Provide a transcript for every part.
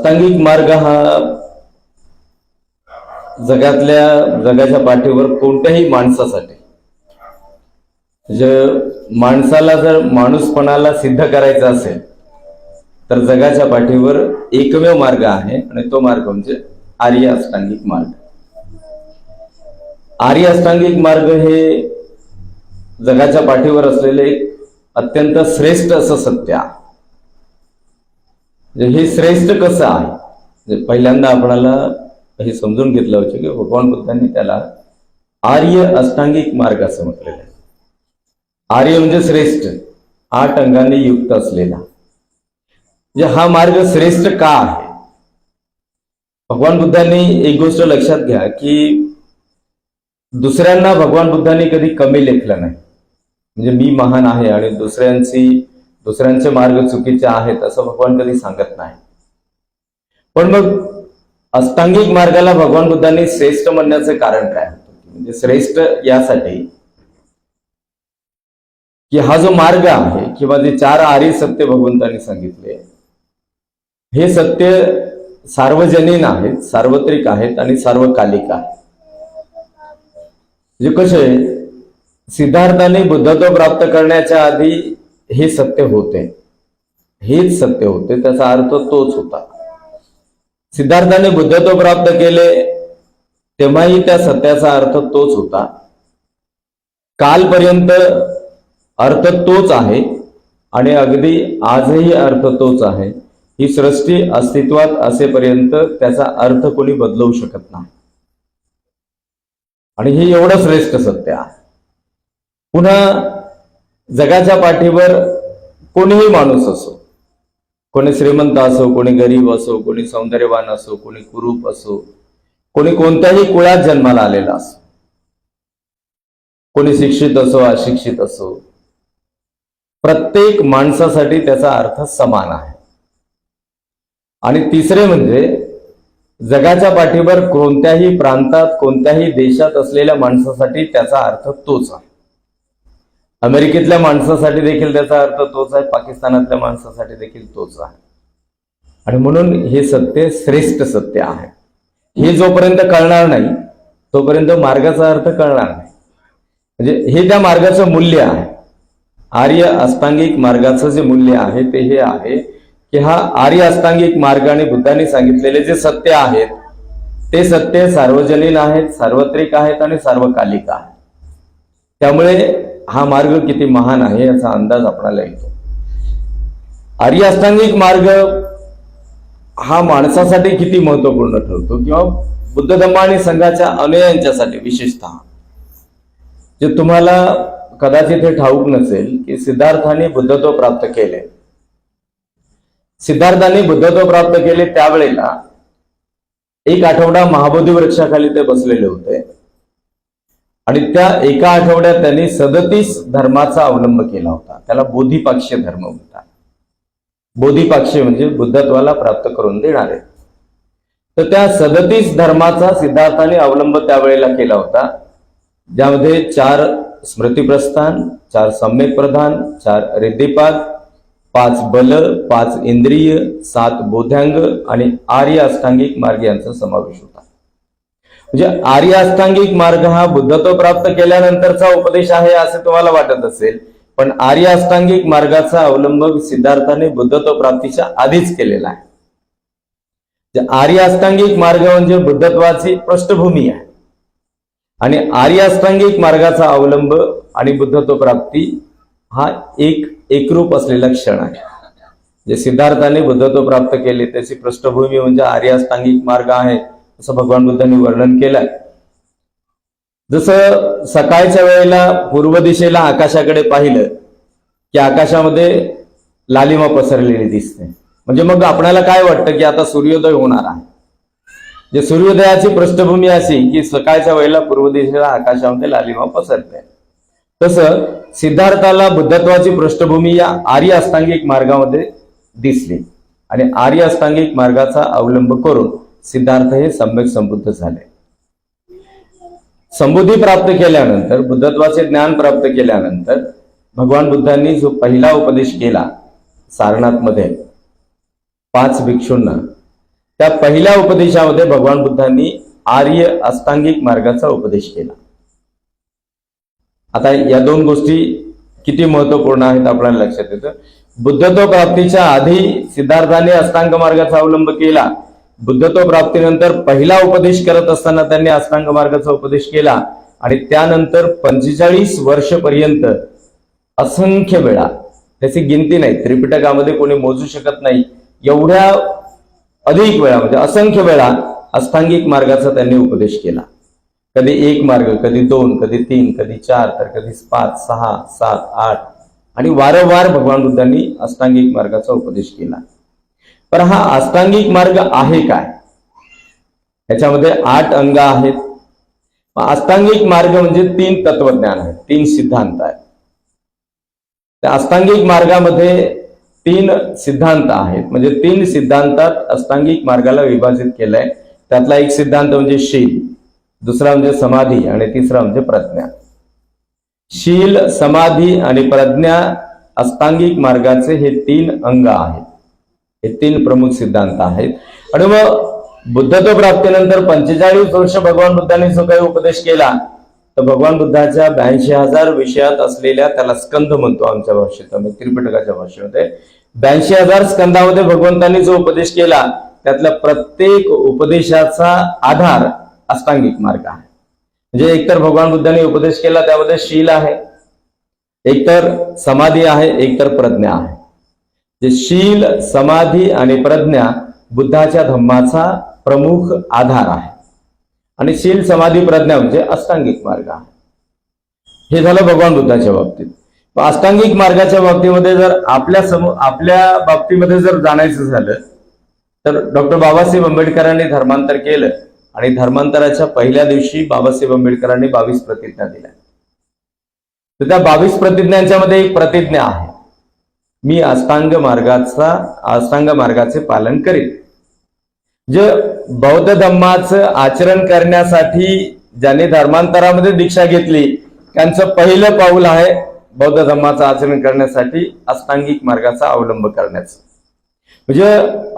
अष्टांगिक मार्ग हा जगाच्या पाठीवर कोणत्याही माणसासाठी, माणसाला जर माणूसपणाला सिद्ध करायचं असेल तर जगाच्या पाठीवर एकमेव मार्ग आहे आणि तो मार्ग म्हणजे आर्य अष्टांगिक मार्ग. आर्य अष्टांगिक मार्ग हे जगाच्या पाठीवर असलेले एक अत्यंत श्रेष्ठ असं सत्य आहे. हे श्रेष्ठ कसं आहे, पहिल्यांदा आपल्याला हे समजून घेतलं होतं की भगवान बुद्धांनी त्याला आर्य अष्टांगिक मार्ग असं म्हटलेलं आहे. आर्य म्हणजे श्रेष्ठ, 8 अंगांनी युक्त असलेला. हा मार्ग श्रेष्ठ का आहे? भगवान बुद्धांनी एक गोष्ट लक्षात घ्या की दुसऱ्यांना भगवान बुद्धांनी कधी कमी लेखलं नाही. म्हणजे मी महान आहे आणि दुसऱ्यांचे मार्ग चुकीचे आहेत असं भगवान कधी सांगत नाही. पण मग अष्टांगिक मार्गाला भगवान बुद्धांनी श्रेष्ठ म्हणण्याचे कारण काय? म्हणजे श्रेष्ठ यासाठी की हा जो मार्ग आहे किंवा जे 4 आर्य सत्य भगवंतांनी सांगितले, हे सत्य सार्वजनीन आहेत, सार्वत्रिक आहेत आणि सार्वकालिक आहेत. म्हणजे कसे, सिद्धार्थाने बुद्धत्व प्राप्त करण्याच्या आधी हे सत्य होते, हेच सत्य होते, त्याचा अर्थ तोच होता. सिद्धार्थाने बुद्धत्व प्राप्त केले तेव्हाही त्या सत्याचा अर्थ तोच होता. कालपर्यंत अर्थ तोच आहे आणि अगदी आजही अर्थ तोच आहे. ही सृष्टी अस्तित्वात असेपर्यंत त्याचा अर्थ कोणी बदलवू शकत नाही आणि हे एवढं श्रेष्ठ सत्य आहे. पुन्हा जगाच्या पाठीवर कोणीही माणूस असो, कोणी श्रीमंत असो, कोणी गरीब असो, कोणी सौंदर्यवान असो, कोणी कुरूप असो, कोणी कोणत्याही कुळात जन्माला आलेला असो, कोणी शिक्षित असो, अशिक्षित असो, प्रत्येक माणसासाठी त्याचा अर्थ समान आहे. आणि तिसरे म्हणजे जगाच्या पाठीवर कोणत्याही प्रांतात, कोणत्याही देशात असलेल्या माणसासाठी त्याचा अर्थ तोच आहे. अमेरिकेतल्या माणसासाठी देखील त्याचा अर्थ तोच आहे, पाकिस्तानातल्या माणसासाठी देखील तोच आहे. आणि म्हणून हे सत्य श्रेष्ठ सत्य आहे. हे जोपर्यंत कळणार नाही तोपर्यंत मार्गाचा अर्थ कळणार नाही. म्हणजे हे त्या मार्गाचं मूल्य आहे. आर्य अष्टांगिक मार्गाचं जे मूल्य आहे ते हे आहे की हा आर्य अष्टांगिक मार्ग आणि बुद्धांनी सांगितलेले जे सत्य आहेत ते सत्य सार्वजनीन आहेत, सार्वत्रिक आहेत आणि सार्वकालिक आहेत. त्यामुळे हा मार्ग किती महान आहे याचा अंदाज आपल्याला येतो. आर्य अष्टांगिक मार्ग हा माणसासाठी किती महत्वपूर्ण ठरतो किंवा बुद्ध धम्म आणि संघाच्या अनुयायांच्यासाठी विशेषतः. जे तुम्हाला कदाचित हे ठाऊक नसेल की सिद्धार्थाने बुद्धत्व प्राप्त केले. सिद्धार्थाने बुद्धत्व प्राप्त केले त्यावेळेला 1 आठवडा महाबोधी वृक्षाखाली ते बसलेले होते आणि त्या एका आठवड्यात त्यांनी 37 धर्माचा अवलंब केला होता. त्याला बोधिपाक्ष्य धर्म म्हणतात. बोधिपाक्ष्य म्हणजे बुद्धत्वाला प्राप्त करून देणारे. तर त्या 37 धर्माचा सिद्धार्थाने अवलंब त्यावेळेला केला होता, ज्यामध्ये 4 स्मृतिप्रस्थान, 4 सम्यक प्रधान, 4 रिद्धिपाद, 5 बल, 5 इंद्रिय, 7 बोधांग आणि आर्य अष्टांगिक मार्ग यांचा समावेश होता. म्हणजे आर्य अष्टांगिक मार्ग हा बुद्धत्व प्राप्त केल्यानंतरचा उपदेश आहे असे तुम्हाला वाटत असेल, पण आर्य अष्टांगिक मार्गाचा अवलंब सिद्धार्थाने बुद्धत्व प्राप्तीच्या आधीच केलेला आहे. आर्य अष्टांगिक मार्ग म्हणजे बुद्धत्वाची पृष्ठभूमी आहे आणि आर्य अष्टांगिक मार्गाचा अवलंब आणि बुद्धत्व प्राप्ती हा एकरूप असलेला क्षण आहे. जे सिद्धार्थाने बुद्धत्व प्राप्त केले त्याची पृष्ठभूमी म्हणजे आर्य अष्टांगिक मार्ग आहे असं भगवान बुद्धांनी वर्णन केलंय. जसं सकाळच्या वेळेला पूर्व दिशेला आकाशाकडे पाहिलं की आकाशामध्ये लालिमा पसरलेली दिसते. म्हणजे मग आपल्याला काय वाटतं की आता सूर्योदय होणार आहे. जे सूर्योदयाची पृष्ठभूमी अशी की सकाळच्या वेळेला पूर्व दिशेला आकाशामध्ये लालिमा पसरते. तसं सिद्धार्थाला बुद्धत्वाची पृष्ठभूमी या आर्य अष्टांगिक मार्गामध्ये दिसली आणि आर्य अष्टांगिक मार्गाचा अवलंब करून सिद्धार्थ हे सम्यक संबुद्ध झाले. संबुद्धी प्राप्त केल्यानंतर, बुद्धत्वाचे ज्ञान प्राप्त केल्यानंतर भगवान बुद्धांनी जो पहिला उपदेश केला सारनाथ मध्ये 5 भिक्षूंना, त्या पहिल्या उपदेशामध्ये भगवान बुद्धांनी आर्य अष्टांगिक मार्गाचा उपदेश केला. आता या दोन गोष्टी किती महत्वपूर्ण आहेत आपल्याला लक्षात येतं. बुद्धत्व प्राप्तीच्या आधी सिद्धार्थाने अष्टांग मार्गाचा अवलंब केला. बुद्धत्व प्राप्तीनंतर पहिला उपदेश करत असताना त्यांनी अष्टांग मार्गाचा उपदेश केला आणि त्यानंतर 45 वर्षपर्यंत असंख्य वेळा, त्याची गिनती नाही, त्रिपिटकामध्ये कोणी मोजू शकत नाही, एवढ्या अधिक वेळा म्हणजे असंख्य वेळा अष्टांगिक मार्गाचा त्यांनी उपदेश केला. कधी एक मार्ग, कधी 2, कधी 3, कधी 4, तर कधी 5, 6, 7, 8 आणि वारंवार भगवान बुद्धांनी अष्टांगिक मार्गाचा उपदेश केला. पण हा अष्टांगिक मार्ग आहे काय? याच्यामध्ये 8 अंग आहेत. अष्टांगिक मार्ग म्हणजे 3 तत्वज्ञान आहेत, 3 सिद्धांत आहेत. त्या अष्टांगिक मार्गामध्ये 3 सिद्धांत आहेत, म्हणजे 3 सिद्धांतात अष्टांगिक मार्गाला विभाजित केलंय. त्यातला एक सिद्धांत म्हणजे शील, दुसरा म्हणजे समाधी आणि तिसरा म्हणजे प्रज्ञा. शील, समाधी आणि प्रज्ञा अष्टांगिक मार्गाचे हे 3 अंग आहेत, हे 3 प्रमुख सिद्धांत आहेत. आणि मग बुद्धत्व प्राप्तीनंतर 45 वर्ष भगवान बुद्धांनी जो काही उपदेश केला, तर भगवान बुद्धाच्या 82,000 विषयात असलेल्या, त्याला स्कंद म्हणतो आमच्या भाषेत, त्रिपिटकाच्या भाषेमध्ये 82,000 स्कंदामध्ये भगवंतांनी जो उपदेश केला, त्यातल्या प्रत्येक उपदेशाचा आधार अष्टांगिक मार्ग आहे. म्हणजे एकतर भगवान बुद्धांनी उपदेश केला त्यामध्ये शील आहे, एकतर समाधी आहे, एकतर प्रज्ञा आहे. जे शील, समाधी आणि प्रज्ञा बुद्धाच्या धम्माचा प्रमुख आधार आहे. आणि शील, समाधी, प्रज्ञा म्हणजे अष्टांगिक मार्ग आहे. हे झालं भगवान बुद्धाच्या बाबतीत. अष्टांगिक मार्गाच्या बाबतीमध्ये जर आपल्या बाबतीमध्ये जर जाणायचं झालं तर डॉक्टर बाबासाहेब आंबेडकरांनी धर्मांतर केलं आणि धर्मांतराच्या पहिल्या दिवशी बाबासाहेब आंबेडकरांनी 22 प्रतिज्ञा दिल्या. तर त्या 22 प्रतिज्ञांच्या मध्ये एक प्रतिज्ञा आहे, मी अष्टांग मार्गाचे पालन करीन. जे बौद्ध धम्माचं आचरण करण्यासाठी ज्यांनी धर्मांतरामध्ये दीक्षा घेतली, त्यांचं पहिलं पाऊल आहे बौद्ध धम्माचं आचरण करण्यासाठी अष्टांगिक मार्गाचा अवलंब करण्याचं. म्हणजे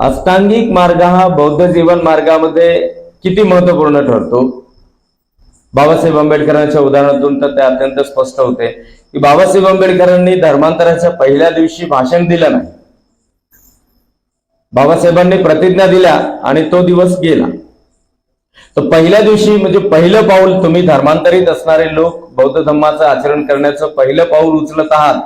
अष्टांगिक मार्ग हा बौद्ध जीवन मार्गामध्ये किती महत्वपूर्ण ठरतो, बाबासाहेब आंबेडकरांच्या उदाहरणातून तर ते अत्यंत स्पष्ट होते की बाबासाहेब आंबेडकरांनी धर्मांतराच्या पहिल्या दिवशी भाषण दिलं नाही. बाबासाहेबांनी प्रतिज्ञा दिल्या आणि तो दिवस गेला. तर पहिल्या दिवशी म्हणजे पहिलं पाऊल, तुम्ही धर्मांतरित असणारे लोक बौद्ध धम्माचं आचरण करण्याचं पहिलं पाऊल उचलत आहात,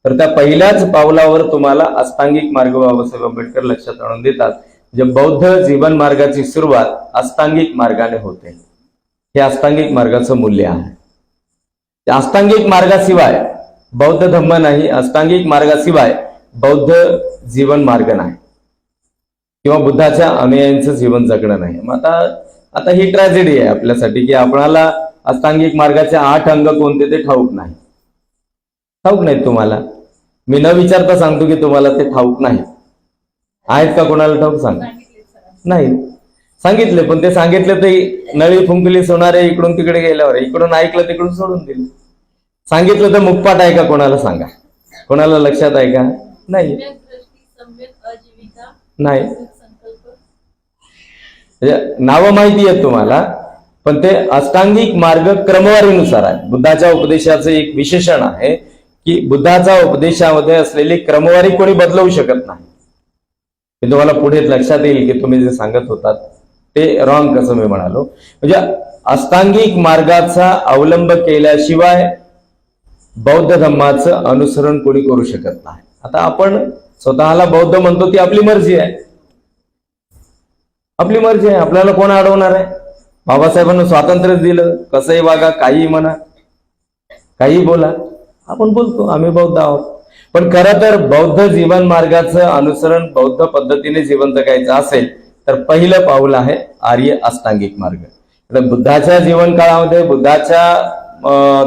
तर त्या पहिल्याच पावलावर तुम्हाला अष्टांगिक मार्ग बाबासाहेब आंबेडकर लक्षात आणून देतात. जे बौद्ध जीवन मार्गाची सुरुवात अष्टांगिक मार्गाने होते. हे अष्टांगिक मार्गाचं मूल्य आहे. त्या अष्टांगिक मार्गाशिवाय बौद्ध धम्म नाही, अष्टांगिक मार्गाशिवाय बौद्ध जीवन मार्ग नाही किंवा बुद्धाच्या अनुयायांचं जीवन जगणं नाही. मग आता ही ट्रॅजेडी आहे आपल्यासाठी की आपल्याला अष्टांगिक मार्गाचे 8 अंग कोणते ते ठाऊक नाहीत तुम्हाला. मी न विचारता सांगतो की तुम्हाला ते ठाऊक नाही आहेत का? कोणाला ठाऊक? सांग. नाही सांगितले, पण ते सांगितले ते नळी फुंकली सोनारे इकडून तिकडे गेल्यावर, इकडून ऐकलं तिकडून सोडून दिलं. सांगितलं तर मुखपाठ आहे का? कोणाला सांगा, कोणाला लक्षात आहे का? नाही. नावं माहिती आहेत तुम्हाला, पण ते अष्टांगिक मार्ग क्रमवारीनुसार आहे. बुद्धाच्या उपदेशाचं एक विशेषण आहे की बुद्धाच्या उपदेशामध्ये असलेली क्रमवारी कोणी बदलवू शकत नाही. हे तुम्हाला पुढे लक्षात येईल की तुम्ही जे सांगत होतात ते रॉंग कसं मी म्हणालो. म्हणजे अष्टांगिक मार्गाचा अवलंब केल्याशिवाय बौद्ध धम्माचं अनुसरण कोणी करू शकत नाही. आता आपण स्वतःला बौद्ध म्हणतो, ती आपली मर्जी आहे, आपल्याला कोण अडवणार आहे? बाबासाहेबांना स्वातंत्र्य दिलं, कसंही वागा, काहीही म्हणा, काही बोला, आपण बोलतो आम्ही बौद्ध आहोत. पण खरं तर बौद्ध जीवन मार्गाचं अनुसरण, बौद्ध पद्धतीने जीवन जगायचं असेल तर पहिलं पाऊल आहे आर्य अष्टांगिक मार्ग. बुद्धाच्या जीवन काळामध्ये, बुद्धाच्या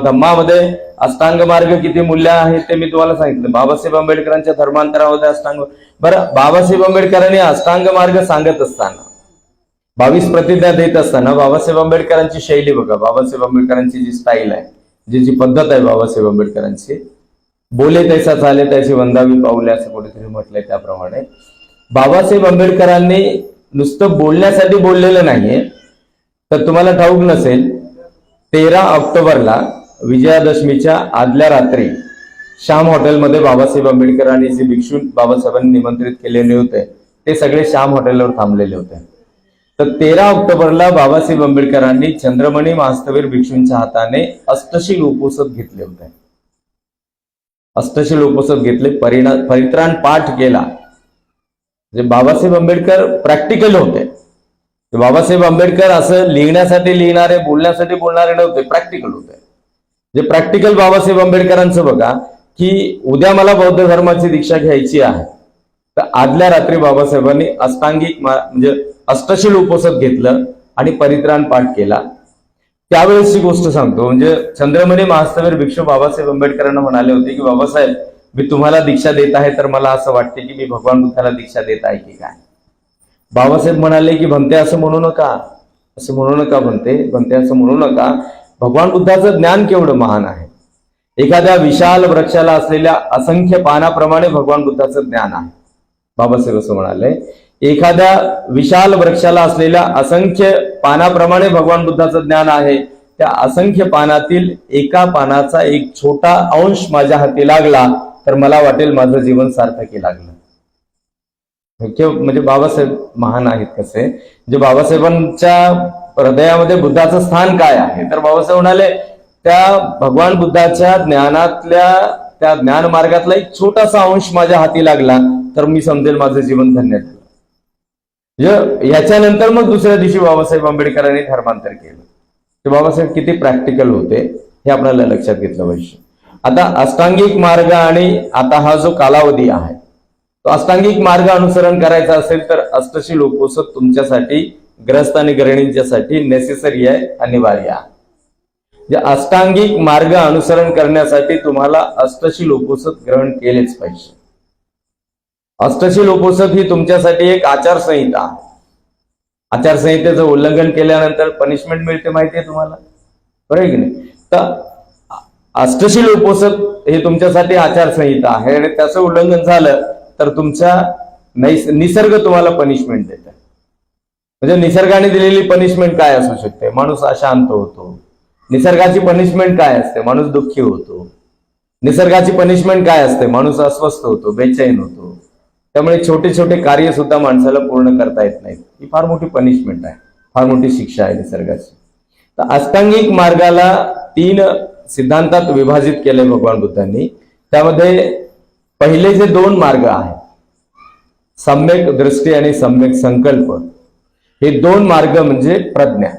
धम्मामध्ये अष्टांग मार्ग किती मूल्य आहे ते मी तुम्हाला सांगितलं. बाबासाहेब आंबेडकरांच्या धर्मांतरामध्ये अष्टांग, बरं, बाबासाहेब आंबेडकरांनी अष्टांग मार्ग सांगत असताना, 22 प्रतिज्ञा देत असताना बाबासाहेब आंबेडकरांची शैली बघा. बाबासाहेब आंबेडकरांची जी स्टाईल आहे, जी पद्धत आहे बाबासाहेब आंबेडकरांची, बोले तैसा चाले त्याची वंदावी पाऊले असं कुठेतरी म्हटलंय, त्याप्रमाणे बाबासाहेब आंबेडकरांनी नुसतं बोलण्यासाठी बोललेलं नाहीये. तर तुम्हाला ठाऊक नसेल, 13 ऑक्टोबरला विजयादशमीच्या आदल्या रात्री श्याम हॉटेलमध्ये बाबासाहेब आंबेडकरांनी जे भिक्षू बाबासाहेबांनी निमंत्रित केलेले होते ते सगळे श्याम हॉटेलवर थांबलेले होते. तर 13 ऑक्टोबरला बाबासाहेब आंबेडकरांनी चंद्रमणी महास्तवीर भिक्षूंच्या हाताने अष्टशील उपोसत घेतले होते. अष्टशील उपोसत घेतले, परित्राण पाठ केला. जे बाबासाहेब आंबेडकर प्रॅक्टिकल होते. बाबासाहेब आंबेडकर असं लिहिण्यासाठी लिहिणारे, बोलण्यासाठी बोलणारे नव्हते, प्रॅक्टिकल होते. जे प्रॅक्टिकल बाबासाहेब आंबेडकरांचं बघा की उद्या मला बौद्ध धर्माची दीक्षा घ्यायची आहे, तर आदल्या रात्री बाबासाहेबांनी अष्टांगिक म्हणजे अष्टशील उपोसत घेतलं आणि परित्राण पाठ केला. त्यावेळेसची गोष्ट सांगतो. म्हणजे चंद्रमणी महास्तवीर भिक्षू बाबासाहेब आंबेडकरांना म्हणाले होते की बाबासाहेब, मी तुम्हाला दीक्षा देत आहे तर मला असं वाटते की मी भगवान बुद्धाला दीक्षा देत आहे की काय. बाबासाहेब म्हणाले की भंते असं म्हणू नका, असं म्हणू नका भंते असं म्हणू नका. भगवान बुद्धाचं ज्ञान केवढं महान आहे. एखाद्या विशाल वृक्षाला असलेल्या असंख्य पानाप्रमाणे भगवान बुद्धाचं ज्ञान आहे. बाबासाहेब असं म्हणाले, एखाद्या विशाल वृक्षाला असलेल्या असंख्य पानाप्रमाणे भगवान बुद्धाचं ज्ञान आहे. त्या असंख्य पानातील एका पानाचा एक छोटा अंश माझ्या हाती लागला तर मला वाटेल माझं जीवन सार्थकी लागलं. म्हणजे बाबासाहेब महान आहेत कसे. जे बाबासाहेबांच्या हृदयामध्ये बुद्धाचं स्थान काय आहे, तर बाबासाहेब म्हणाले त्या भगवान बुद्धाच्या ज्ञानातल्या त्या ज्ञान मार्गातला एक छोटासा अंश माझ्या हाती लागला तर मी समजेल माझं जीवन धन्य झालं. याच्यानंतर मग दुसऱ्या दिवशी बाबासाहेब आंबेडकरांनी धर्मांतर केलं. ते बाबासाहेब किती प्रॅक्टिकल होते हे आपल्याला लक्षात घेतलं पाहिजे. आता अष्टांगिक मार्ग आणि आता हा जो कालावधी आहे तो अष्टांगिक मार्ग अनुसरण करायचा असेल तर अष्टशील उपोसत तुमच्यासाठी, ग्रस्त आणि गृहिणींच्यासाठी नेसेसरी आहे, अनिवार्य आहे. अष्टांगिक मार्ग अनुसरण करण्यासाठी तुम्हाला अष्टशील उपोसत ग्रहण केलेच पाहिजे. अष्टशील उपोसत ही तुमच्यासाठी एक आचारसंहिता. आचारसंहितेचं उल्लंघन केल्यानंतर पनिशमेंट मिळते माहितीये तुम्हाला, बरोबर की नाही. तर अष्टशील उपोसत हे तुमच्यासाठी आचारसंहिता आहे आणि त्याचं उल्लंघन झालं तर तुमच्या निसर्ग तुम्हाला पनिशमेंट देते. म्हणजे निसर्गाने दिलेली पनिशमेंट काय असू शकते, माणूस अशांत होतो. निसर्गाची पनिशमेंट काय असते, माणूस दुःखी होतो. निसर्गाची पनिशमेंट काय असते, माणूस अस्वस्थ होतो, बेचैन होतो. त्यामुळे छोटे छोटे कार्य सुद्धा माणसाला पूर्ण करता येत नाहीत. ही फार मोठी पनिशमेंट आहे, फार मोठी शिक्षा आहे निसर्गाची. तर अष्टांगिक मार्गाला 3 सिद्धांतात विभाजित केले भगवान बुद्धांनी. त्यामध्ये पहिले जे 2 मार्ग आहेत, सम्यक दृष्टी आणि सम्यक संकल्प, हे 2 मार्ग म्हणजे प्रज्ञा.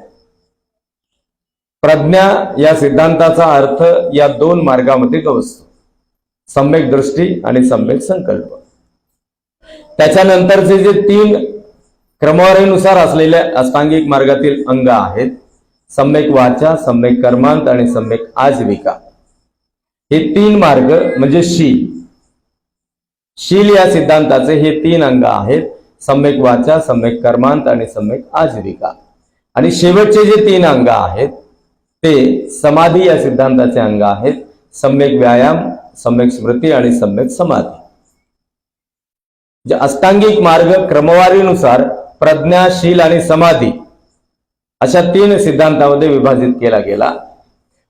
प्रज्ञा या सिद्धांताचा अर्थ या 2 मार्गामध्ये गवसतो, सम्यक दृष्टी आणि सम्यक संकल्प. त्याच्यानंतरचे जे 3 क्रमवारीनुसार असलेल्या अष्टांगिक मार्गातील अंग आहेत, सम्यक वाचा, सम्यक कर्मांत आणि सम्यक आजीविका. हे 3 मार्ग म्हणजे शील या सिद्धांताचे हे 3 अंग आहेत, सम्यक वाचा, सम्यक कर्मांत आणि सम्यक आजीविका. आणि शेवटचे जे 3 अंग आहेत ते समाधी या सिद्धांताचे अंग आहेत, सम्यक व्यायाम, सम्यक स्मृती आणि सम्यक समाधी. जे अष्टांगिक मार्ग क्रमवारीनुसार प्रज्ञा, शील आणि समाधी अशा 3 सिद्धांतामध्ये विभाजित केला गेला.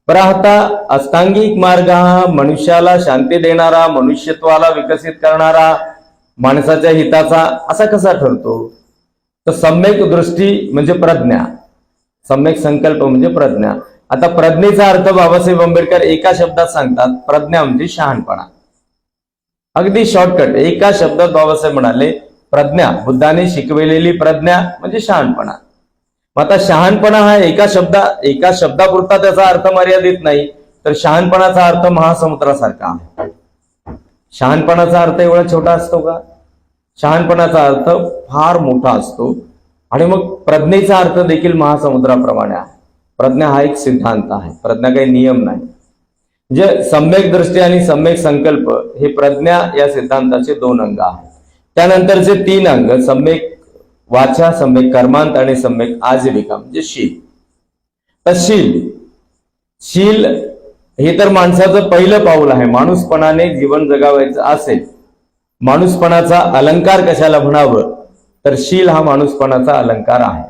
पण आता अष्टांगिक मार्ग हा मनुष्याला शांती देणारा, मनुष्यत्वाला विकसित करणारा, माणसाच्या हिताचा असा कसा ठरतो. तर सम्यक दृष्टी म्हणजे प्रज्ञा, सम्यक संकल्प म्हणजे प्रज्ञा. आता प्रज्ञेचा अर्थ बाबासाहेब आंबेडकर एका शब्दात सांगतात, प्रज्ञा म्हणजे शहाणपणा. अगदी शॉर्टकट एका शब्दात बाबासाहेब म्हणाले प्रज्ञा, बुद्धाने शिकविलेली प्रज्ञा म्हणजे शहाणपणा. आता शहाणपणा हा एका शब्दापुरता त्याचा अर्थ मर्यादित नाही, तर शहाणपणाचा अर्थ महासमुद्रासारखा आहे. शहाणपणाचा अर्थ एवढा छोटा असतो का. शहाणपणाचा अर्थ फार मोठा असतो. आणि मग प्रज्ञेचा अर्थ देखील महासमुद्राप्रमाणे आहे. प्रज्ञा हा एक सिद्धांत आहे, प्रज्ञा काही नियम नाही. म्हणजे सम्यक दृष्टी आणि सम्यक संकल्प हे प्रज्ञा या सिद्धांताचे 2 अंग आहेत. त्यानंतरचे 3 अंग सम्यक वाचा, सम्यक कर्मांत आणि सम्यक आजीविका म्हणजे शील. तर शील हे तर माणसाचं पहिलं पाऊल आहे. माणूसपणाने जीवन जगावायचं असेल, माणूसपणाचा अलंकार कशाला म्हणावं तर शील हा माणूसपणाचा अलंकार आहे.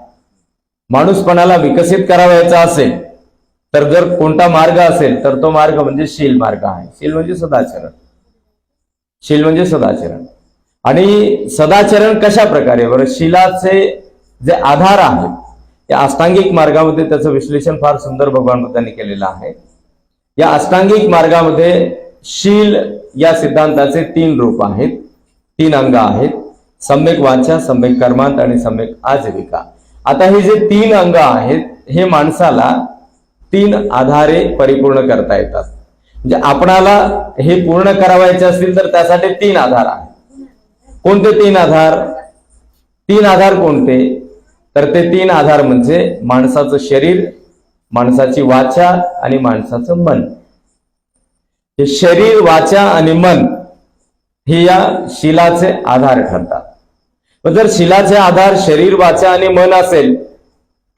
माणूसपणाला विकसित करावायचा असेल तर जर कोणता मार्ग असेल तर तो मार्ग म्हणजे शील मार्ग आहे. शील म्हणजे सदाचरण. शील म्हणजे सदाचरण. आणि सदाचरण कशा प्रकारे? बरं, शीलाचे जे आधार आहेत या अष्टांगिक मार्गामध्ये त्याचं विश्लेषण फार सुंदर भगवान बुद्धांनी केलेलं आहे. या अष्टांगिक मार्गामध्ये शील या सिद्धांताचे 3 रूप आहेत, 3 अंग आहेत: सम्यक वाचा, सम्यक कर्मांत आणि सम्यक आजीविका. आता हे जे 3 अंग आहेत हे माणसाला 3 आधारे परिपूर्ण करता येतात. म्हणजे आपणाला हे पूर्ण करावायचे असतील तर त्यासाठी 3 आधार आहेत. कोणते 3 आधार? 3 आधार कोणते? तर ते 3 आधार म्हणजे माणसाचं शरीर, माणसाची वाचा आणि माणसाचं मन. हे शरीर, वाचा आणि मन हे या शीलाचे आधार ठरतात. व जर शीलाचे आधार शरीर, वाचा आणि मन असेल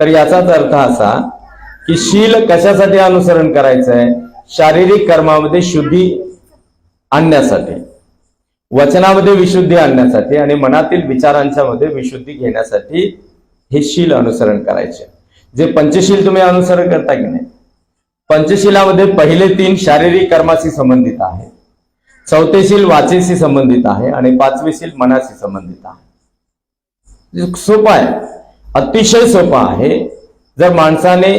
तर याचाच अर्थ असा की शील कशासाठी अनुसरण करायचं आहे? शारीरिक कर्मामध्ये शुद्धी आणण्यासाठी, वचनामध्ये विशुद्धी आणण्यासाठी आणि मनातील विचारांच्या मध्ये विशुद्धी घेण्यासाठी हे शील अनुसरण करायचे. जे पंचशील तुम्ही अनुसरण करता की नाही, पंचशिलामध्ये पहिले 3 शारीरिक कर्माशी संबंधित आहे, 4थे शील वाचेशी संबंधित आहे आणि 5वे शील मनाशी संबंधित आहे. सोपं आहे, अतिशय सोपं आहे. जर माणसाने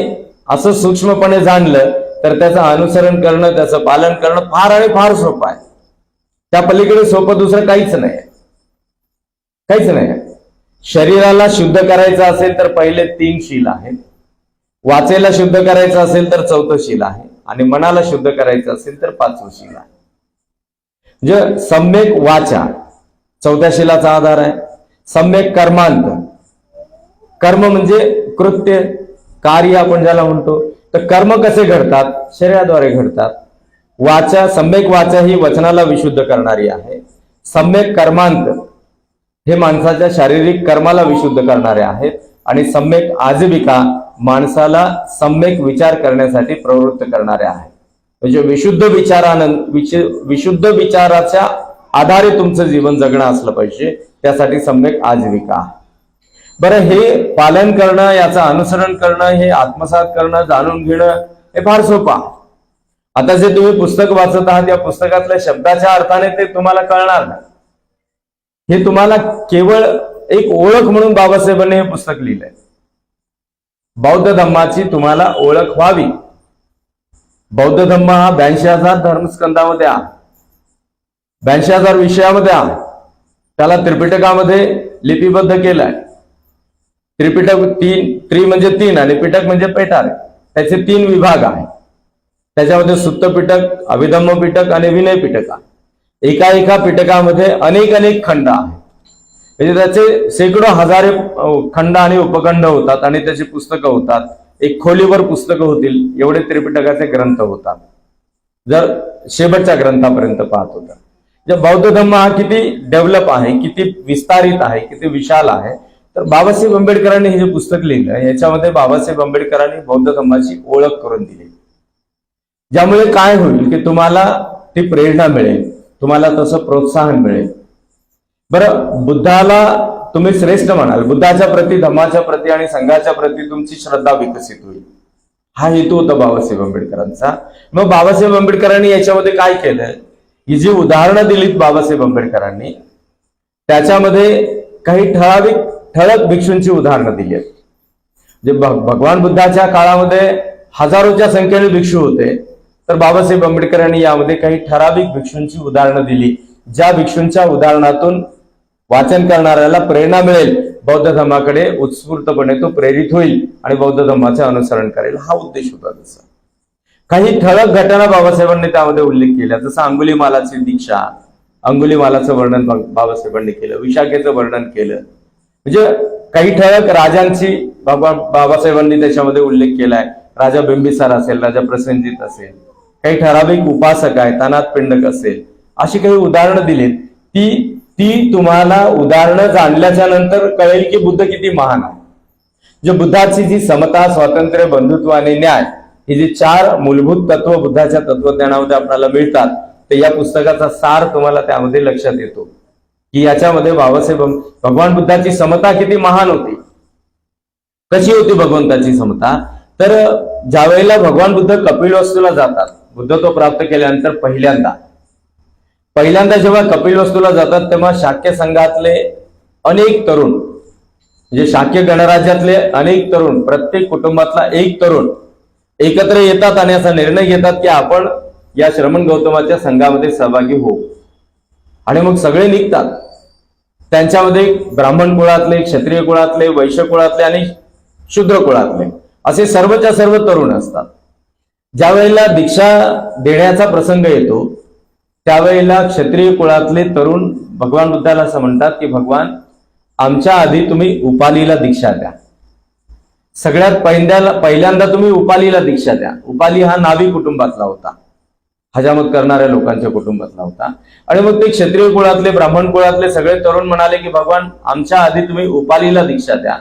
असं सूक्ष्मपणे जाणलं तर त्याचं अनुसरण करणं, त्याचं पालन करणं फार आणि फार सोपं आहे. त्या पलीकडे सोपं दुसरं काहीच नाही, काहीच नाही. शरीराला शुद्ध करायचं असेल तर पहिले 3 शील आहेत, वाचेला शुद्ध करायचं असेल तर 4थं शील आहे आणि मनाला शुद्ध करायचं असेल तर 5वं शील आहे. म्हणजे सम्यक वाचा 4थ्या शीलाचा आधार आहे. सम्यक कर्मांत, कर्म म्हणजे कृत्य, कार्य आपण ज्याला म्हणतो. तर कर्म कसे घडतात? शरीराद्वारे घडतात. वाचा, सम्यक वाचा ही वचनाला विशुद्ध करणारी आहे. सम्यक कर्मांत हे माणसाच्या शारीरिक कर्माला विशुद्ध करणारे आहेत. आणि सम्यक आजीविका माणसाला सम्यक विचार करण्यासाठी प्रवृत्त करणारे आहेत. म्हणजे विशुद्ध विचाराच्या आधारे तुमचं जीवन जगणं असलं पाहिजे, त्यासाठी सम्यक आजीविका आहे. बरं, हे पालन करणं, याचं अनुसरण करणं, हे आत्मसात करणं, जाणून घेणं हे फार सोपं आहे. आता जे तुम्ही पुस्तक वाचत आहात या पुस्तकातल्या शब्दाच्या अर्थाने ते तुम्हाला कळणार नाही. हे तुम्हाला केवळ एक ओळख म्हणून बाबासाहेबांनी हे पुस्तक लिहिलंय. बौद्ध धम्माची तुम्हाला ओळख व्हावी. बौद्ध धम्म हा 82,000 धर्मस्कंदामध्ये आहे, 82,000 विषयामध्ये आहे. त्याला त्रिपिटकामध्ये लिपिबद्ध केलाय. त्रिपिटक त्रि म्हणजे 3 आणि पिटक म्हणजे पेटारे, त्याचे 3 विभाग आहेत. त्याच्यामध्ये सुत्त पिटक, अभिधम्म पिटक आणि विनय पिटक आहे. एका पिटकामध्ये अनेक खंड आहेत. म्हणजे त्याचे शेकडो हजारे खंड आणि उपखंड होतात आणि त्याची पुस्तकं होतात. एक खोलीवर पुस्तकं होतील एवढे त्रिपिटकाचे ग्रंथ होतात, जर शेवटच्या ग्रंथापर्यंत पाहत होता. जे बौद्ध धम्म हा किती डेव्हलप आहे, किती विस्तारित आहे, किती विशाल आहे. तर बाबासाहेब आंबेडकरांनी हे जे पुस्तक लिहिलं याच्यामध्ये बाबासाहेब आंबेडकरांनी बौद्ध धम्माची ओळख करून दिली. ज्यामुळे काय होईल की तुम्हाला ती प्रेरणा मिळेल, तुम्हाला तसं प्रोत्साहन मिळेल. बरं, बुद्धाला तुम्ही श्रेष्ठ म्हणाल, बुद्धाच्या प्रती, धम्माच्या प्रती आणि संघाच्या प्रती तुमची श्रद्धा विकसित होईल. हा हेतू होता बाबासाहेब आंबेडकरांचा. मग बाबासाहेब आंबेडकरांनी याच्यामध्ये काय केलं? ही जी उदाहरणं दिलीत बाबासाहेब आंबेडकरांनी त्याच्यामध्ये काही ठळक भिक्षूंची उदाहरणं दिली आहेत. जे भगवान बुद्धाच्या काळामध्ये हजारोच्या संख्येने भिक्षू होते, तर बाबासाहेब आंबेडकरांनी यामध्ये काही ठराविक भिक्षूंची उदाहरणं दिली, ज्या भिक्षूंच्या उदाहरणातून वाचन करणाऱ्याला प्रेरणा मिळेल, बौद्ध धर्माकडे उत्स्फूर्तपणे तो प्रेरित होईल आणि बौद्ध धर्माचे अनुसरण करेल. हा उद्देश होता त्याचा. काही ठळक घटना बाबासाहेबांनी त्यामध्ये उल्लेख केला, जसं अंगुलीमालाची दीक्षा, अंगुलीमालाचं वर्णन बाबासाहेबांनी केलं, विशाखेचं वर्णन केलं. म्हणजे काही ठळक राजांची बाबासाहेबांनी त्याच्यामध्ये उल्लेख केलाय. राजा बिंबिसार असेल, राजा प्रसेनजित असेल, काही ठराविक उपासक आहे, तानाथ पिंडक असेल, अशी काही उदाहरणं दिलीत. ती तुम्हाला उदाहरणं जाणल्याच्या नंतर कळेल की बुद्ध किती महान आहे. जे बुद्धाची जी समता, स्वातंत्र्य, बंधुत्व आणि न्याय ही जी 4 मूलभूत तत्व बुद्धाच्या तत्वज्ञानामध्ये आपल्याला मिळतात, ते या पुस्तकाचा सार तुम्हाला त्यामध्ये लक्षात येतो. की याच्यामध्ये बाबासाहेब भगवान बुद्धाची समता किती महान होती. कशी होती भगवंताची समता? तर ज्या वेळेला भगवान बुद्ध कपिलवस्तूला जातात, बुद्धत्व प्राप्त केल्यानंतर पहिल्यांदा जेव्हा कपिलवस्तूला जातात तेव्हा शाक्य संघातले अनेक तरुण, म्हणजे शाक्य गणराज्यातले अनेक तरुण, प्रत्येक कुटुंबातला एक तरुण एकत्र येतात आणि असा निर्णय घेतात की आपण या श्रमण गौतमाच्या संघामध्ये सहभागी होऊ. आणि मग सगळे निघतात. त्यांच्यामध्ये ब्राह्मण कुळातले, क्षत्रिय कुळातले, वैश्य कुळातले आणि शूद्र कुळातले असे सर्वच्या सर्व तरुण असतात. ज्या वेळेला दीक्षा देण्याचा प्रसंग येतो त्यावेळेला क्षत्रिय कुळातले तरुण भगवान बुद्धाला असं म्हणतात की भगवान, आमच्या आधी तुम्ही उपालीला दीक्षा द्या. सगळ्यात पहिल्यांदा तुम्ही उपालीला दीक्षा द्या. उपाली हा नावी कुटुंबातला होता, हजामत करणाऱ्या लोकांच्या कुटुंबातला होता. आणि मग ते क्षत्रिय कुळातले, ब्राह्मण कुळातले सगळे तरुण म्हणाले की भगवान, आमच्या आधी तुम्ही उपालीला दीक्षा द्या.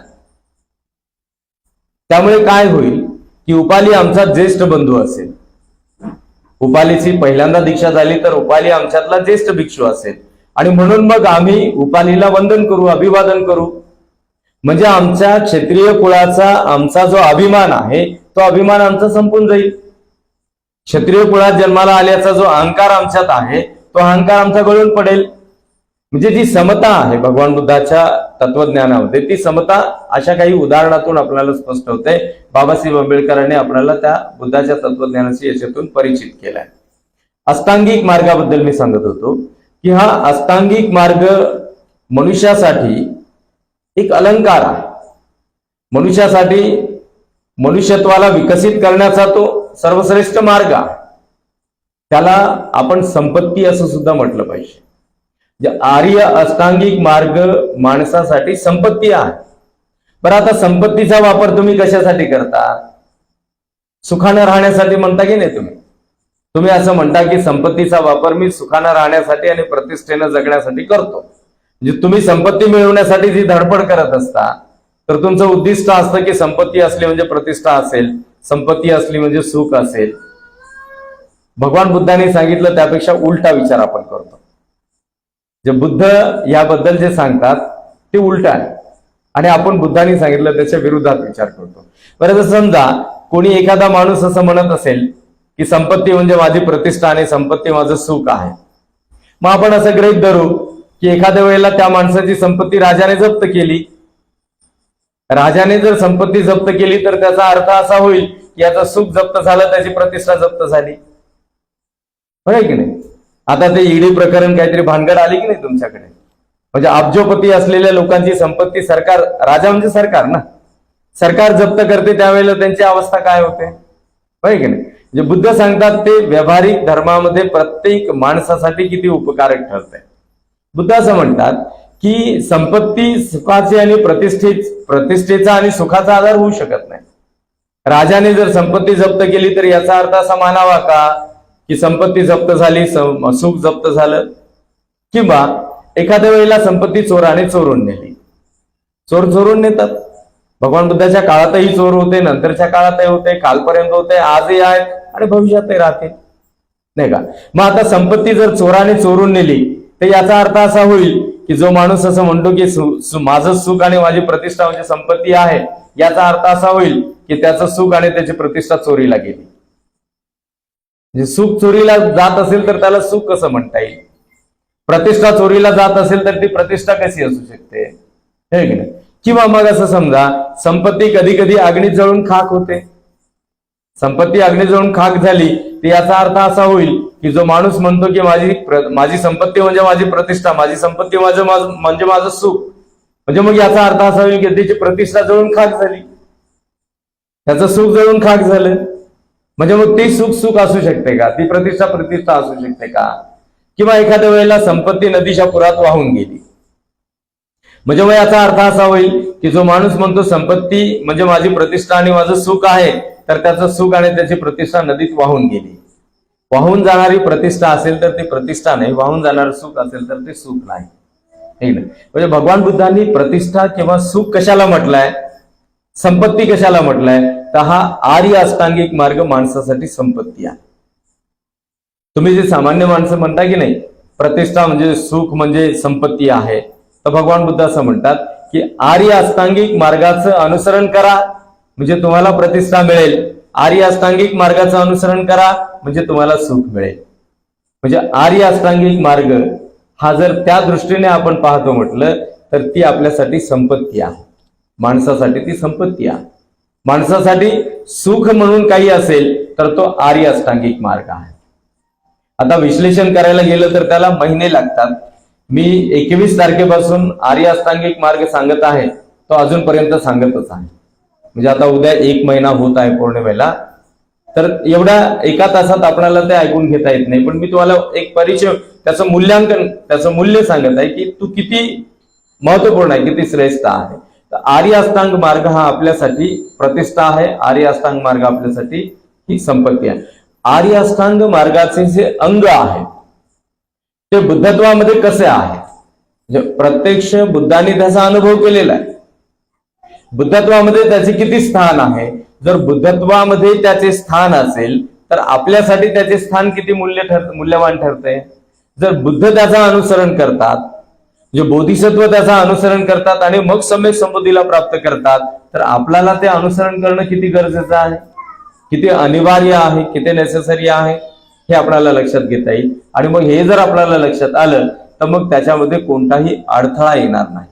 त्यामुळे काय होईल की उपाली आमचा ज्येष्ठ बंधू असेल. उपालीची पहिल्यांदा दीक्षा झाली तर उपाली आमच्यातला ज्येष्ठ भिक्षू असेल आणि म्हणून मग आम्ही उपालीला वंदन करू, अभिवादन करू. म्हणजे आमच्या क्षत्रिय कुळाचा आमचा जो अभिमान आहे तो अभिमान आमचा संपून जाईल. क्षत्रिय कुळात जन्माला आल्याचा जो अहंकार आमच्यात आहे तो अहंकार आमचा गळून पडेल. म्हणजे जी समता आहे भगवान बुद्धाच्या तत्वज्ञानामध्ये, ती समता अशा काही उदाहरणातून आपल्याला स्पष्ट होते. बाबासाहेब आंबेडकरांनी आपल्याला त्या बुद्धाच्या तत्वज्ञानाशी याच्यातून परिचित केलाय. अष्टांगिक मार्गाबद्दल मी सांगत होतो की हा अष्टांगिक मार्ग मनुष्यासाठी एक अलंकार आहे. मनुष्यासाठी मनुष्यत्वाला विकसित करण्याचा तो सर्वश्रेष्ठ मार्ग आहे. त्याला आपण संपत्ती असं सुद्धा म्हटलं पाहिजे. आर्य अष्टांगिक मार्ग माणसासाठी संपत्ती आहे. बरं, आता संपत्तीचा वापर तुम्ही कशासाठी करता? सुखानं राहण्यासाठी म्हणता की नाही? तुम्ही असं म्हणता की संपत्तीचा वापर मी सुखानं राहण्यासाठी आणि प्रतिष्ठेनं जगण्यासाठी करतो. म्हणजे तुम्ही संपत्ती मिळवण्यासाठी जी धडपड करत असता, तर तुमचं उद्दिष्ट असतं की संपत्ती असली म्हणजे प्रतिष्ठा असेल, संपत्ती असली म्हणजे सुख असेल. भगवान बुद्धांनी सांगितलं त्यापेक्षा उलटा विचार आपण करतो. जे बुद्ध याबद्दल जे सांगतात ते उलट आहे आणि आपण बुद्धांनी सांगितलं त्याच्या विरोधात विचार करतो. बरं, जर समजा कोणी एखादा माणूस असं म्हणत असेल की संपत्ती म्हणजे माझी प्रतिष्ठा आणि संपत्ती माझं सुख आहे, मग आपण असं गृहीत धरू की एखाद्या वेळेला त्या माणसाची संपत्ती राजाने जप्त केली. राजाने जर संपत्ती जप्त केली तर त्याचा अर्थ असा होईल की याचं सुख जप्त झालं, त्याची प्रतिष्ठा जप्त झाली. बरं की नाही? आता ते ईडी प्रकरण काहीतरी भानगड आली की नाही तुमच्याकडे? म्हणजे अब्जोपती असलेल्या लोकांची संपत्ती सरकार, राजा म्हणजे सरकार ना, सरकार जप्त करते, त्यावेळेला त्यांची अवस्था काय होते? बरं की नाही? म्हणजे बुद्ध सांगतात ते व्यावहारिक धर्मामध्ये प्रत्येक माणसासाठी किती उपकारक ठरते. बुद्ध असं म्हणतात की संपत्ती सुखाची आणि प्रतिष्ठेचा आणि सुखाचा आधार होऊ शकत नाही. राजाने जर संपत्ती जप्त केली तर याचा अर्थ असा मानावा का की संपत्ती जप्त झाली, सुख जप्त झालं? किंवा एखाद्या वेळेला संपत्ती चोराने चोरून नेली. चोर चोरून नेतात. भगवान बुद्धाच्या काळातही चोर होते, नंतरच्या काळातही होते, कालपर्यंत होते, आजही आहेत आणि भविष्यातही राहतील, नाही का? मग आता संपत्ती जर चोराने चोरून नेली तर याचा अर्थ असा होईल की जो माणूस असं म्हणतो की माझं सुख आणि माझी प्रतिष्ठा म्हणजे संपत्ती आहे, याचा अर्थ असा होईल की त्याचं सुख आणि त्याची प्रतिष्ठा चोरीला गेली. म्हणजे सुख चोरीला जात असेल तर त्याला सुख कसं म्हणता येईल? प्रतिष्ठा चोरीला जात असेल तर ती प्रतिष्ठा कशी असू शकते? हे की नाही? किंवा मग असं समजा संपत्ती कधी कधी अग्नीत जळून खाक होते. संपत्ती अग्नीत जळून खाक झाली तर याचा अर्थ असा होईल की जो माणूस म्हणतो की माझी संपत्ती म्हणजे माझी प्रतिष्ठा, माझी संपत्ती म्हणजे माझं सुख, म्हणजे मग याचा अर्थ असा होईल की त्याची प्रतिष्ठा जळून खाक झाली, त्याचं सुख जळून खाक झालं. म्हणजे मग ती सुख असू शकते का? ती प्रतिष्ठा असू शकते का? किंवा एखाद्या वेळेला संपत्ती नदीच्या पुरात वाहून गेली, म्हणजे मग याचा अर्थ असा होईल की जो माणूस म्हणतो संपत्ती म्हणजे माझी प्रतिष्ठा आणि माझं सुख आहे, तर त्याचं सुख आणि त्याची प्रतिष्ठा नदीत वाहून गेली. वाहून जाणारी प्रतिष्ठा असेल तर ती प्रतिष्ठा नाही, वाहून जाणारं सुख असेल तर ते सुख नाही. म्हणजे भगवान बुद्धांनी प्रतिष्ठा किंवा सुख कशाला म्हटलंय, संपत्ती कशाला म्हटलंय, तर हा आर्य अष्टांगिक मार्ग माणसासाठी संपत्ती आहे. तुम्ही जे सामान्य माणसं म्हणता की नाही प्रतिष्ठा म्हणजे सुख म्हणजे संपत्ती आहे, तर भगवान बुद्ध असं म्हणतात की आर्य अष्टांगिक मार्गाचं अनुसरण करा म्हणजे तुम्हाला प्रतिष्ठा मिळेल, आर्य अष्टांगिक मार्गाचं अनुसरण करा म्हणजे तुम्हाला सुख मिळेल. म्हणजे आर्य अष्टांगिक मार्ग हा जर त्या दृष्टीने आपण पाहतो म्हटलं तर ती आपल्यासाठी संपत्ती आहे, माणसासाठी ती संपत्ती आहे. माणसासाठी सुख म्हणून काही असेल तर तो आर्य अष्टांगिक मार्ग आहे. आता विश्लेषण करायला गेलं तर त्याला महिने लागतात. मी 21 तारखेपासून आर्य अष्टांगिक मार्ग सांगत आहे, तो अजूनपर्यंत सांगतच आहे. म्हणजे आता उद्या 1 महिना होत आहे पौर्णिमेला, तर एवढ्या एका तासात आपल्याला ते ऐकून घेता येत नाही. पण मी तुम्हाला एक परिचय, त्याचं मूल्यांकन, त्याचं मूल्य सांगत आहे की तू किती महत्वपूर्ण आहे, किती श्रेष्ठ आहे. तर आर्य अष्टांग मार्ग हा आपल्यासाठी प्रतिष्ठा आहे, आर्य अष्टांग मार्ग आपल्यासाठी ही संपत्ती आहे. आर्य अष्टांग मार्गाचे जे अंग आहेत ते बुद्धत्वामध्ये कसे आहे, म्हणजे प्रत्यक्ष बुद्धांनी त्याचा अनुभव केलेला आहे. बुद्धत्वामध्ये त्याचे किती स्थान आहे, जर बुद्धत्वामध्ये त्याचे स्थान असेल तर आपल्यासाठी त्याचे स्थान किती मूल्यवान ठरते. जर बुद्ध त्याचा अनुसरण करतात, जे बोधिसत्व त्याचा अनुसरण करतात आणि मग सम्यक संबोधीला प्राप्त करतात, तर आपल्याला ते अनुसरण करणं किती गरजेचं आहे, किती अनिवार्य आहे, किती नेसेसरी आहे हे आपल्याला लक्षात घेता येईल. आणि मग हे जर आपल्याला लक्षात आलं तर मग त्याच्यामध्ये कोणताही अडथळा येणार नाही.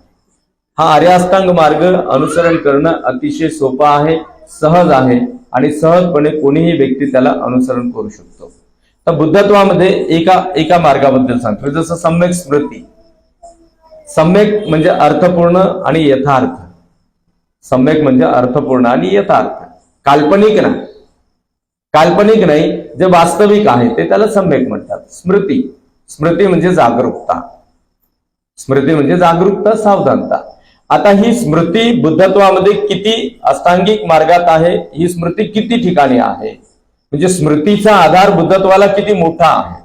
हा आर्य अष्टांग मार्ग अनुसरण करणं अतिशय सोपं आहे, सहज आहे आणि सहजपणे कोणीही व्यक्ती त्याला अनुसरण करू शकतो. तर बुद्धत्वामध्ये एका मार्गाबद्दल सांगतो, जसं सम्यक स्मृती. सम्यक म्हणजे अर्थपूर्ण आणि यथार्थ. सम्यक म्हणजे अर्थपूर्ण आणि यथार्थ, काल्पनिक नाही. काल्पनिक नाही, जे वास्तविक आहे ते त्याला सम्यक म्हणतात. स्मृती म्हणजे जागरूकता. स्मृती म्हणजे जागरूकता, सावधानता. आता ही स्मृती बुद्धत्वामध्ये किती अष्टांगिक मार्गात आहे, ही स्मृती किती ठिकाणी आहे, म्हणजे स्मृतीचा आधार बुद्धत्वाला किती मोठा आहे.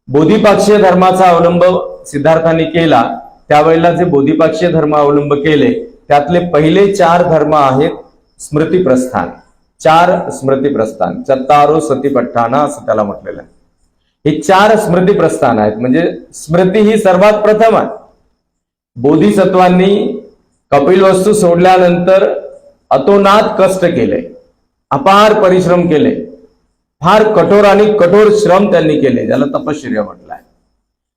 बोधिपाक्षीय धर्माचा अवलंब सिद्धार्थाने केला, त्यावेळेला जे बोधिपाक्षीय धर्म अवलंब केले त्यातले पहिले 4 धर्म आहेत स्मृती प्रस्थान. 4 स्मृती प्रस्थान, चत्तारो सतीपट्ठाना असं त्याला म्हटलेलं आहे. हे 4 स्मृती प्रस्थान आहेत. म्हणजे स्मृती ही सर्वात प्रथम आहे. बोधिसत्वांनी कपिलवस्तू सोडल्यानंतर अतोनात कष्ट केले, अपार परिश्रम केले, फार कठोर आणि कठोर श्रम त्यांनी केले, ज्याला तपश्चर्या म्हटलंय.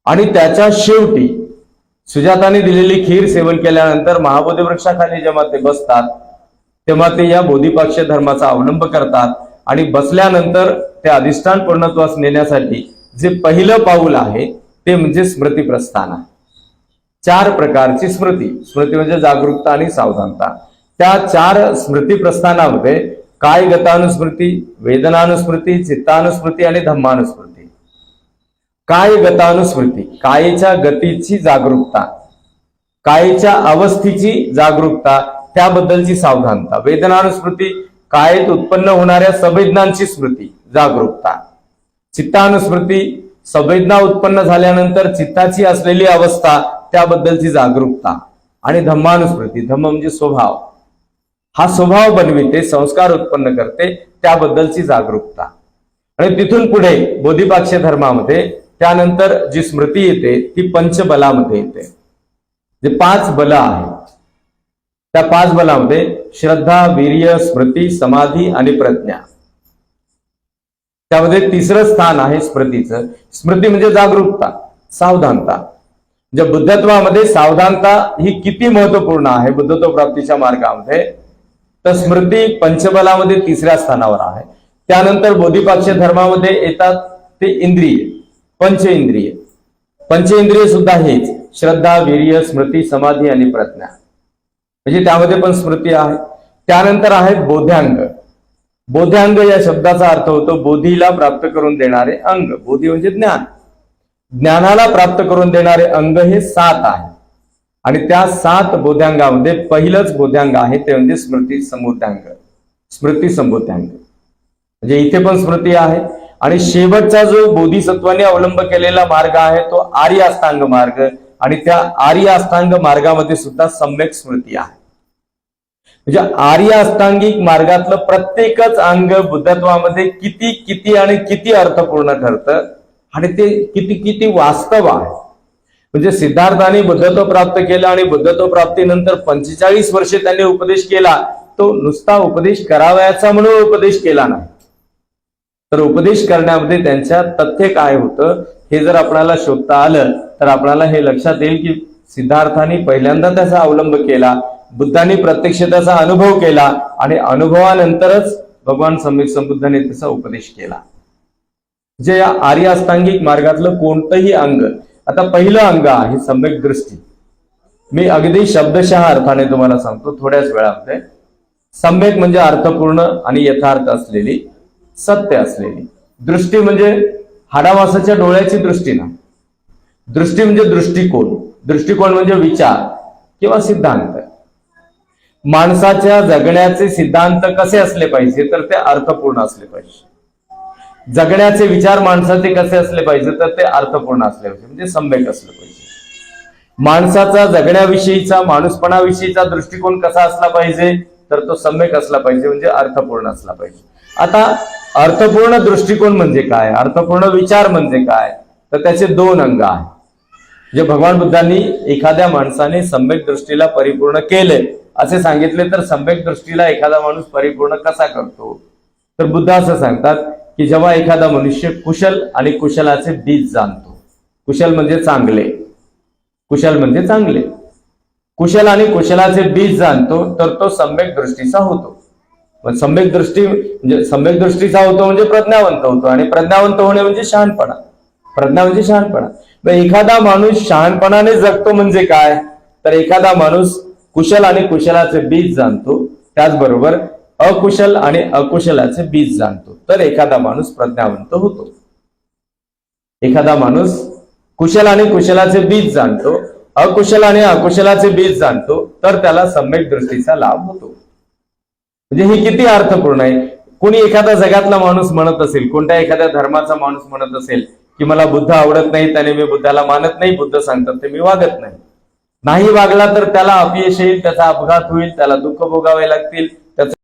आणि त्याच्या शेवटी सुजाताने दिलेली खीर सेवन केल्यानंतर महाबोधी वृक्षाखाली जेव्हा ते बसतात तेव्हा ते या बोधिपाक्षीय धर्माचा अवलंब करतात. आणि बसल्यानंतर ते अधिष्ठान पूर्णत्वास नेण्यासाठी जे पहिलं पाऊल आहे ते म्हणजे स्मृती प्रस्थान आहे. 4 प्रकारची स्मृती म्हणजे जागरूकता आणि सावधानता. त्या 4 स्मृती प्रस्थानामध्ये काय गतानुस्मृती, वेदनानुस्मृती, चित्तानुस्मृती आणि धम्मानुस्मृती. काय गतानुस्मृती, कायेच्या गतीची जागरूकता, कायेच्या अवस्थेची जागरूकता, त्याबद्दलची सावधानता. वेदनानुस्मृती, कायेत उत्पन्न होणाऱ्या संवेदनांची स्मृती, जागरूकता. चित्तानुस्मृती, संवेदना उत्पन्न झाल्यानंतर चित्ताची असलेली अवस्था, त्याबद्दलची जागरूकता. आणि धम्मानुस्मृती, धम्म म्हणजे स्वभाव, हा स्वभाव बनविते, संस्कार उत्पन्न करते, त्याबद्दलची जागरूकता. आणि तिथून पुढे बोधिपाक्षीय धर्मामध्ये त्यानंतर जी स्मृती येते ती पंचबलामध्ये येते. जे 5 बल आहेत, त्या 5 बलामध्ये श्रद्धा, वीर्य, स्मृती, समाधी आणि प्रज्ञा. त्यामध्ये 3रं स्थान आहे स्मृतीचं. स्मृती म्हणजे जागरूकता, सावधानता. म्हणजे बुद्धत्वामध्ये सावधानता ही किती महत्वपूर्ण आहे बुद्धत्व प्राप्तीच्या मार्गामध्ये, तर स्मृती पंचबलामध्ये 3ऱ्या स्थानावर आहे. त्यानंतर बोधिपाक्षीय धर्मामध्ये येतात ते इंद्रिय, पंचेंद्रिय. पंचेंद्रिय सुद्धा हेच श्रद्धा, वीर्य, स्मृती, समाधी आणि प्रज्ञा. म्हणजे त्यामध्ये पण स्मृती आहे. त्यानंतर आहेत बोध्यांग. बोध्यांग या शब्दाचा अर्थ होतो बोधीला प्राप्त करून देणारे अंग. बोधी म्हणजे ज्ञान, ज्ञानाला प्राप्त करून देणारे अंग हे 7 आहे. आणि त्या 7 बोध्यांगामध्ये पहिलंच बोध्यांग आहे ते म्हणजे स्मृती संबोध्यांग. स्मृती संबोध्यांग म्हणजे इथे पण स्मृती आहे. आणि शेवटचा जो बोधिसत्वाने अवलंब केलेला मार्ग आहे तो आर्य अष्टांग मार्ग. आणि त्या आर्य अष्टांग मार्गामध्ये सुद्धा सम्यक स्मृती आहे. म्हणजे आर्य अष्टांगिक मार्गातलं प्रत्येकच अंग बुद्धत्वामध्ये किती किती आणि किती अर्थपूर्ण ठरतं आणि ते किती किती वास्तव आहे. म्हणजे सिद्धार्थाने बुद्धत्व प्राप्त केलं आणि बुद्धत्व प्राप्तीनंतर 45 वर्षे त्यांनी उपदेश केला. तो नुसता उपदेश करावयाचा म्हणून उपदेश केला नाही, तर उपदेश करण्यामध्ये त्यांच्या तथ्य काय होतं हे जर आपल्याला शोधता आलं तर आपल्याला हे लक्षात येईल की सिद्धार्थाने पहिल्यांदा त्याचा अवलंब केला, बुद्धांनी प्रत्यक्ष त्याचा अनुभव केला आणि अनुभवानंतरच भगवान सम्यक संबुद्धाने त्याचा उपदेश केला. जे या आर्य अष्टांगिक मार्गातलं कोणतंही अंग, आता पहिलं अंग आहे सम्यक दृष्टी. मी अगदी शब्दशः अर्थाने तुम्हाला सांगतो थोड्याच वेळामध्ये. सम्यक म्हणजे अर्थपूर्ण आणि यथार्थ असलेली, सत्य असलेली. दृष्टी म्हणजे हाडामासाच्या डोळ्याची दृष्टी ना. दृष्टी म्हणजे दृष्टिकोन. दृष्टिकोन म्हणजे विचार किंवा सिद्धांत. माणसाच्या जगण्याचे सिद्धांत कसे असले पाहिजे तर ते अर्थपूर्ण असले पाहिजे. जगण्याचे विचार माणसाचे कसे असले पाहिजे तर ते अर्थपूर्ण असले पाहिजे, म्हणजे सम्यक असले पाहिजे. माणसाचा जगण्याविषयीचा, माणूसपणाविषयीचा दृष्टिकोन कसा असला पाहिजे तर तो सम्यक असला पाहिजे, म्हणजे अर्थपूर्ण असला पाहिजे. आता अर्थपूर्ण दृष्टिकोन म्हणजे काय, अर्थपूर्ण विचार म्हणजे काय, तर त्याचे दोन अंग आहेत. जे भगवान बुद्धांनी एखाद्या माणसाने सम्यक दृष्टीला परिपूर्ण केले असे सांगितले, तर सम्यक दृष्टीला एखादा माणूस परिपूर्ण कसा करतो, तर बुद्ध असं सांगतात की जेव्हा एखादा मनुष्य कुशल आणि कुशलाचे बीज जाणतो. कुशल म्हणजे चांगले, कुशल म्हणजे चांगले. कुशल आणि कुशलाचे बीज जाणतो तर तो सम्यक दृष्टीचा होतो. सम्यक दृष्टी म्हणजे सम्यक दृष्टीचा होतो म्हणजे प्रज्ञावंत होतो, आणि प्रज्ञावंत होणे म्हणजे शहाणपणा. प्रज्ञा म्हणजे शहाणपणा. एखादा माणूस शहाणपणाने जगतो म्हणजे काय, तर एखादा माणूस कुशल आणि कुशलाचे बीज जाणतो, त्याचबरोबर अकुशल आणि अकुशलाचे बीज जाणतो, तर एखादा माणूस प्रज्ञावंत होतो. एखादा माणूस कुशल आणि कुशलाचे बीज जाणतो, अकुशल आणि अकुशलाचे बीज जाणतो, तर त्याला सम्यक दृष्टीचा लाभ होतो. म्हणजे हे किती अर्थपूर्ण आहे. कोणी एखादा जगातला माणूस म्हणत असेल, कोणत्या एखाद्या धर्माचा माणूस म्हणत असेल की मला बुद्ध आवडत नाही, त्याने मी बुद्धाला मानत नाही, बुद्ध सांगतात ते मी वागत नाही. नाही वागला तर त्याला अपयश येईल, त्याचा अपघात होईल, त्याला दुःख भोगावे लागतील,